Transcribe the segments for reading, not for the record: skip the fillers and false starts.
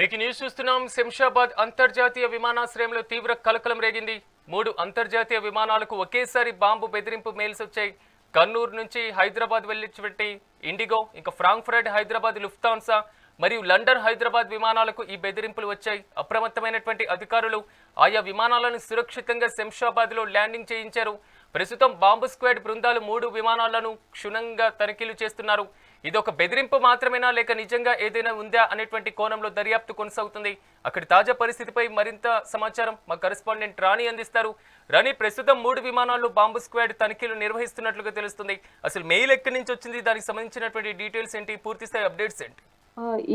Breaking news చూస్తున్నాం. శంషాబాద్ అంతర్జాతీయ విమానాశ్రయంలో తీవ్ర కలకలం రేగింది. 3 అంతర్జాతీయ విమానాలకు ఒకేసారి బాంబు బెదిరింపు మెయిల్స్ వచ్చాయి. కన్నూరు నుంచి హైదరాబాద్ వెళ్లినటువంటి ఇండిగో, ఇంకా ఫ్రాంక్ఫర్ట్ హైదరాబాద్ లుఫ్తాన్సా మరియు లండన్ హైదరాబాద్ విమానాలకు ఈ బెదిరింపులు వచ్చాయి. అప్రమత్తమైనటువంటి అధికారులు ఆయా విమానాలను సురక్షితంగా శంషాబాద్లో ల్యాండింగ్ చేయించారు. ప్రస్తుతం బాంబు స్క్వాడ్ బృందాలు 3 విమానాలను క్షుణ్ణంగా తనిఖీలు చేస్తున్నారు. ఇది ఒక బెదిరింపు మాత్రమేనా లేక నిజంగా ఏదైనా ఉందా అనేటువంటి కోణంలో దర్యాప్తు కొనసాగుతుంది. అక్కడి తాజా పరిస్థితిపై మరింత సమాచారం మా కరెస్పాండెంట్ రాణి అందిస్తారు. రాణి, ప్రస్తుతం 3 విమానాల్లో బాంబు స్క్వాడ్ తనిఖీలు నిర్వహిస్తున్నట్లుగా తెలుస్తుంది. అసలు మెయిల్ ఎక్కడి నుంచి వచ్చింది, దానికి సంబంధించినటువంటి డీటెయిల్స్ ఏంటి, పూర్తిస్థాయి అప్డేట్స్ ఏంటి?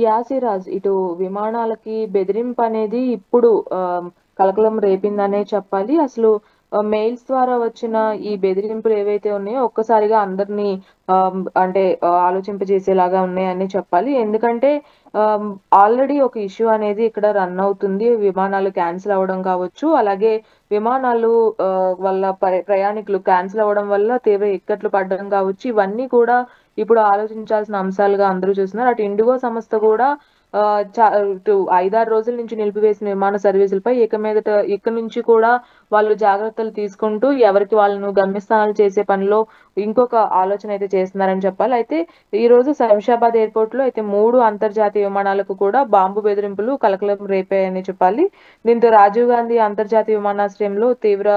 యాసిరాజ్, ఇటు విమానాలకి బెదిరింపు అనేది ఇప్పుడు కలకలం రేపిందనే చెప్పాలి. అసలు మెయిల్స్ ద్వారా వచ్చిన ఈ బెదిరింపులు ఏవైతే ఉన్నాయో ఒక్కసారిగా అందరినీ అంటే ఆలోచింపజేసేలాగా ఉన్నాయని చెప్పాలి. ఎందుకంటే ఆల్రెడీ ఒక ఇష్యూ అనేది ఇక్కడ రన్ అవుతుంది. విమానాలు క్యాన్సిల్ అవ్వడం కావచ్చు, అలాగే విమానాలు వల్ల ప్రయాణికులు క్యాన్సిల్ అవ్వడం వల్ల తీవ్ర ఇక్కట్లు పడడం కావచ్చు. ఇవన్నీ కూడా ఇప్పుడు ఆలోచించాల్సిన అంశాలుగా అందరూ చూస్తున్నారు. అటు ఇండిగో సంస్థ కూడా 5-6 రోజుల నుంచి నిలిపివేసిన విమాన సర్వీసులపై ఇక నుంచి కూడా వాళ్ళు జాగ్రత్తలు తీసుకుంటూ ఎవరికి వాళ్ళను గమ్యస్థానాలు చేసే పనిలో ఇంకొక ఆలోచన అయితే చేస్తున్నారని చెప్పాలి. అయితే ఈ రోజు శంషాబాద్ ఎయిర్పోర్ట్ లో అయితే 3 అంతర్జాతీయ విమానాలకు కూడా బాంబు బెదిరింపులు కలకలం రేపాయని చెప్పాలి. దీంతో రాజీవ్ గాంధీ అంతర్జాతీయ విమానాశ్రయంలో తీవ్ర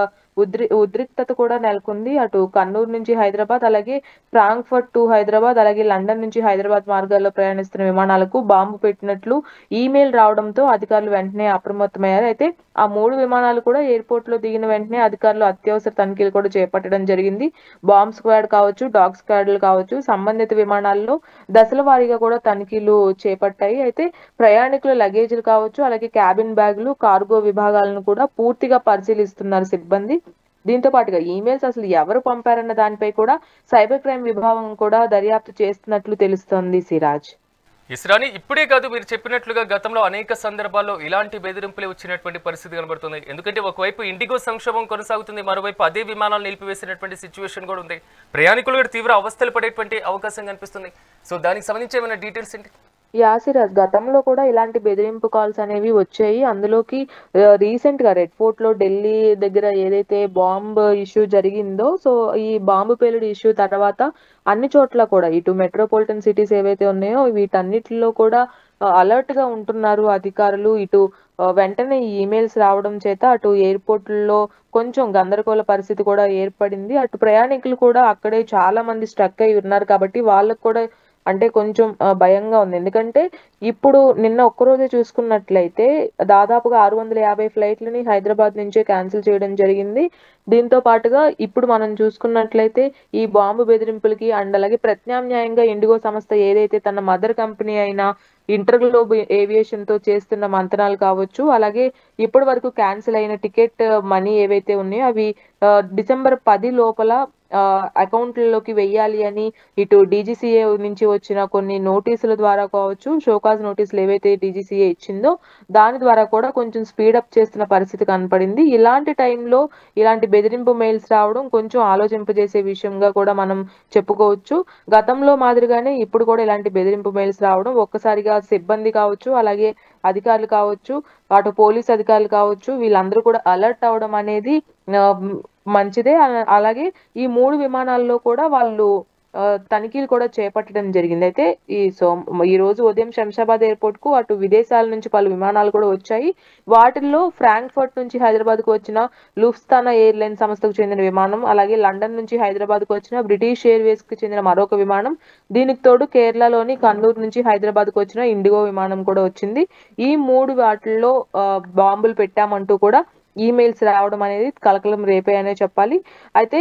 ఉద్రిక్తత కూడా నెలకొంది. అటు కన్నూరు నుంచి హైదరాబాద్, అలాగే ఫ్రాంక్ఫర్ట్ టు హైదరాబాద్, అలాగే లండన్ నుంచి హైదరాబాద్ మార్గాల్లో ప్రయాణిస్తున్న విమానాలకు బాంబు పెట్టినట్లు ఈమెయిల్ రావడంతో అధికారులు వెంటనే అప్రమత్తమయ్యారు. అయితే ఆ 3 విమానాలు కూడా ఎయిర్పోర్ట్ లో దిగిన వెంటనే అధికారులు అత్యవసర తనిఖీలు కూడా చేపట్టడం జరిగింది. బాంబ్ స్క్వాడ్ కావచ్చు, డాగ్ స్క్వాడ్లు కావచ్చు, సంబంధిత విమానాల్లో దశల వారీగా కూడా తనిఖీలు చేపట్టాయి. అయితే ప్రయాణికుల లగేజీలు కావచ్చు, అలాగే క్యాబిన్ బ్యాగులు, కార్గో విభాగాలను కూడా పూర్తిగా పరిశీలిస్తున్నారు సిబ్బంది. దీంతో పాటుగా ఈమెయిల్స్ అసలు ఎవరు పంపారన్న దానిపై కూడా సైబర్ క్రైమ్ విభాగం కూడా దర్యాప్తు చేస్తున్నట్లు తెలుస్తోంది. సిరాజ్, ఇస్రాని, ఇప్పుడే కాదు, మీరు చెప్పినట్లుగా గతంలో అనేక సందర్భాల్లో ఇలాంటి బెదిరింపులే వచ్చినటువంటి పరిస్థితి కనబడుతుంది. ఎందుకంటే ఒకవైపు ఇండిగో సంక్షోభం కొనసాగుతుంది, మరోవైపు అదే విమానాలు నిలిపివేసినటువంటి సిచ్యువేషన్ కూడా ఉంది. ప్రయాణికులు కూడా తీవ్ర అవస్థలు పడేటువంటి అవకాశం కనిపిస్తుంది. సో దానికి సంబంధించి ఏమైనా డీటెయిల్స్ ఏంటి? యాసిరాజ్, గతంలో కూడా ఇలాంటి బెదిరింపు కాల్స్ అనేవి వచ్చాయి. అందులోకి రీసెంట్ గా రెడ్ ఫోర్ట్ లో ఢిల్లీ దగ్గర ఏదైతే బాంబ్ ఇష్యూ జరిగిందో, సో ఈ బాంబు పేలుడు ఇష్యూ తర్వాత అన్ని చోట్ల కూడా ఇటు మెట్రోపాలిటన్ సిటీస్ ఏవైతే ఉన్నాయో వీటన్నిటిలో కూడా అలర్ట్ గా ఉంటున్నారు అధికారులు. ఇటు వెంటనే ఈమెయిల్స్ రావడం చేత అటు ఎయిర్పోర్ట్లో కొంచెం గందరగోళ పరిస్థితి కూడా ఏర్పడింది. అటు ప్రయాణికులు కూడా అక్కడే చాలా మంది స్ట్రక్ అయి ఉన్నారు కాబట్టి వాళ్ళకు కూడా అంటే కొంచెం భయంగా ఉంది. ఎందుకంటే ఇప్పుడు నిన్న ఒక్కరోజే చూసుకున్నట్లయితే దాదాపుగా 650 ఫ్లైట్లని హైదరాబాద్ నుంచే క్యాన్సిల్ చేయడం జరిగింది. దీంతో పాటుగా ఇప్పుడు మనం చూసుకున్నట్లయితే ఈ బాంబు బెదిరింపులకి అండ్ అలాగే ప్రత్యామ్నాయంగా ఇండిగో సంస్థ ఏదైతే తన మదర్ కంపెనీ అయిన ఇంటర్గ్లోబ్ ఏవియేషన్ తో చేస్తున్న మంతనాలు కావచ్చు, అలాగే ఇప్పటి వరకు క్యాన్సిల్ అయిన టికెట్ మనీ ఏవైతే ఉన్నాయో అవి డిసెంబర్ 10 లోపల అకౌంట్లలోకి వెయ్యాలి అని ఇటు డీజీసీఏ నుంచి వచ్చిన కొన్ని నోటీసుల ద్వారా కావచ్చు, షోకాజ్ నోటీసులు ఏవైతే డీజీసీఏ ఇచ్చిందో దాని ద్వారా కూడా కొంచెం స్పీడప్ చేస్తున్న పరిస్థితి కనపడింది. ఇలాంటి టైంలో ఇలాంటి బెదిరింపు మెయిల్స్ రావడం కొంచెం ఆలోచింపజేసే విషయంగా కూడా మనం చెప్పుకోవచ్చు. గతంలో మాదిరిగానే ఇప్పుడు కూడా ఇలాంటి బెదిరింపు మెయిల్స్ రావడం ఒక్కసారిగా సిబ్బంది కావచ్చు, అలాగే అధికారులు కావచ్చు, అటు పోలీస్ అధికారులు కావచ్చు, వీళ్ళందరూ కూడా అలర్ట్ అవడం అనేది మంచిదే. అలాగే ఈ 3 విమానాల్లో కూడా వాళ్ళు తనిఖీలు కూడా చేపట్టడం జరిగింది. అయితే ఈ రోజు ఉదయం శంషాబాద్ ఎయిర్పోర్ట్ కు అటు విదేశాల నుంచి పలు విమానాలు కూడా వచ్చాయి. వాటిల్లో ఫ్రాంక్ఫర్ట్ నుంచి హైదరాబాద్ కు వచ్చిన లుఫ్తానా ఎయిర్లైన్ సంస్థకు చెందిన విమానం, అలాగే లండన్ నుంచి హైదరాబాద్ కు వచ్చిన బ్రిటిష్ ఎయిర్వేస్ కు చెందిన మరొక విమానం, దీనికి తోడు కేరళలోని కన్నూరు నుంచి హైదరాబాద్ కు వచ్చిన ఇండిగో విమానం కూడా వచ్చింది. ఈ 3 వాటిల్లో బాంబులు పెట్టామంటూ కూడా ఈమెయిల్స్ రావడం అనేది కలకలం రేపాయనే చెప్పాలి. అయితే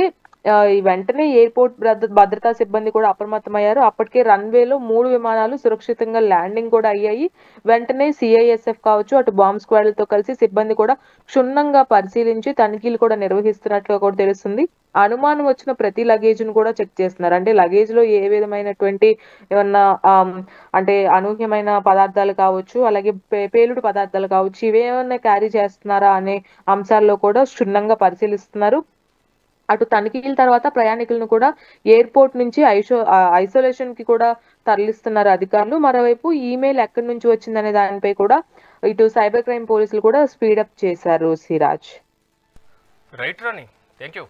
వెంటనే ఎయిర్పోర్ట్ భద్రతా సిబ్బంది కూడా అప్రమత్తమయ్యారు. అప్పటికే రన్వేలో 3 విమానాలు సురక్షితంగా ల్యాండింగ్ కూడా అయ్యాయి. వెంటనే సిఐఎస్ఎఫ్ కావచ్చు, అటు బాంబ్ స్క్వాడ్లతో కలిసి సిబ్బంది కూడా క్షుణ్ణంగా పరిశీలించి తనిఖీలు కూడా నిర్వహిస్తున్నట్లుగా కూడా తెలుస్తుంది. అనుమానం వచ్చిన ప్రతి లగేజ్ను కూడా చెక్ చేస్తున్నారు. అంటే లగేజ్ లో ఏ విధమైనటువంటి ఏమన్నా అంటే అనూహ్యమైన పదార్థాలు కావచ్చు, అలాగే పేలుడు పదార్థాలు కావచ్చు, ఇవేమన్నా క్యారీ చేస్తున్నారా అనే అంశాల్లో కూడా క్షుణ్ణంగా పరిశీలిస్తున్నారు. అటు తనిఖీల తర్వాత ప్రయాణికులను కూడా ఎయిర్పోర్ట్ నుంచి ఐసోలేషన్ కి కూడా తరలిస్తున్నారు అధికారులు. మరోవైపు ఈమెయిల్ ఎక్కడి నుంచి వచ్చిందనే దానిపై కూడా ఇటు సైబర్ క్రైమ్ పోలీసులు కూడా స్పీడప్ చేశారు Siraj. Right Rani, thank you.